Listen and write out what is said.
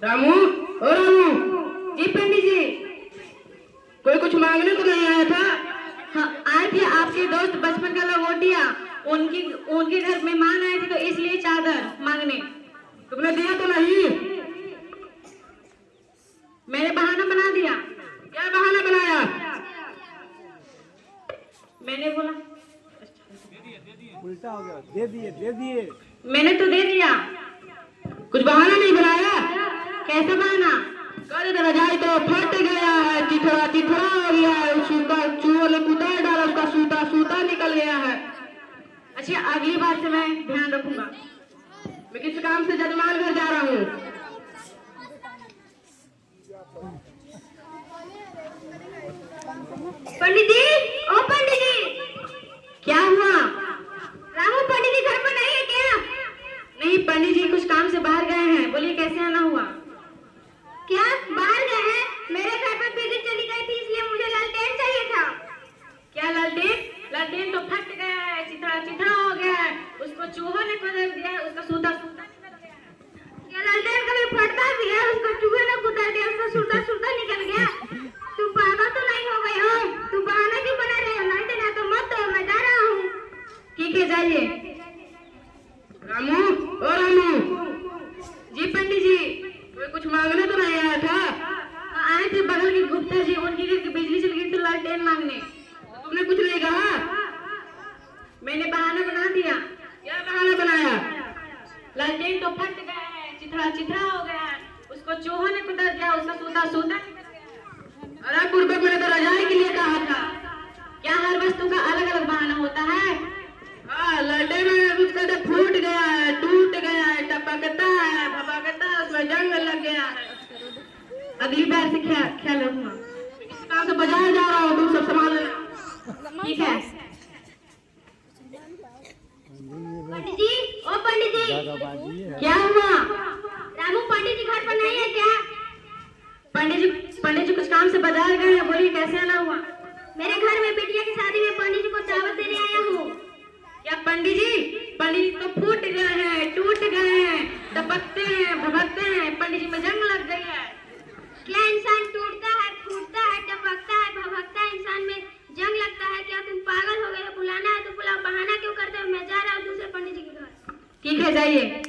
रामू, ओ रामू। जी पंडित जी। कोई कुछ मांगने तो नहीं आया था? हाँ, आए थे आपके दोस्त बचपन का लंगोटिया। उनके घर मेहमान आए थे तो इसलिए चादर मांगने। तुमने दिया तो नहीं? मैंने बहाना बना दिया। क्या बहाना बनाया? मैंने बोला उल्टा हो गया। दे दिए। मैंने तो दे दिया। कुछ बहाना नहीं बनाया? कैसा बहाना? कल रजाई तो फट गया है, चिथड़ा चिथड़ा हो गया है, सूता चूहों ने कुतर डाला, उसका सूता सूता निकल गया है। अच्छा, अगली बार से मैं ध्यान रखूंगा। मैं किस काम से जजमान घर जा रहा हूँ? पंडित जी, ओ पंडित जी। क्या हुआ? रामू पंडित जी घर पर नहीं है क्या? नहीं, पंडित जी कुछ काम से बाहर गए हैं। बोलिए कैसे आना हुआ? क्या बाहर गए हैं? मेरे घर पर बिजली चली गई थी, इसलिए मुझे लालटेन चाहिए था। क्या लालटेन? लालटेन तो फट गया है, चिथड़ा चिथड़ा हो गया है, उसको चूहों ने कुतर दिया है, उसका सूता सूता निकल गया है। क्या लालटेन कभी फटता भी है? उसको चूहे ने कुतर दिया, उसका सूता सूता निकल गया। तुम पागल तो नहीं हो गए हो? तुम बहाना क्यों बना रहे हो? नहीं देना तो मत दो, मैं जा रहा हूँ। ठीक है, जाइए। रामू, ओ रामू। जी पंडित जी। कोई कुछ मांगने तो नहीं आया था? आए थे बगल के गुप्ता जी, उनकी घर की बिजली चल गई तो लालटेन मांगने। तुमने कुछ नहीं कहा? मैंने बहाना बना दिया। क्या बहाना बनाया? लालटेन तो फट गया है, चिथड़ा चिथड़ा हो गया है, उसको चूहों ने कुतर दिया, उसका सूता सूता निकल गया। अरे पूर्वक मैंने तो रजाई के लिए कहा था। क्या हर वस्तु का अलग अलग बहाना होता है? हाँ, लड़े में उसका तो फूट गया है, टूट गया है, टपकता है, भपकता है, उसमें जंग लग गया है। अगली बार से ख्याल रखूंगा। इस काम से बाजार जा रहा हूँ, तुम सब सामान लेना। ठीक है। पंडित जी, ओ पंडित जी। क्या हुआ? रामू पंडित जी घर पर नहीं है क्या? पंडित जी कुछ काम से बाजार गए हैं। बोलिए कैसे आना हुआ? मेरे घर में बिटिया की शादी में पंडित जी को दावत देने आया हूँ। क्या पंडित जी तो फूट गए हैं, टूट गए हैं, टपकते हैं, भभकते हैं, पंडित जी में जंग लग गई है। क्या इंसान टूटता है, फूटता है, टपकता है, भभकता है, इंसान में जंग लगता है? क्या तुम पागल हो गए? बुलाना है तो बुलाओ, बहाना क्यों करते हो? मैं जा रहा हूँ दूसरे पंडित जी के घर। ठीक है, जाइए।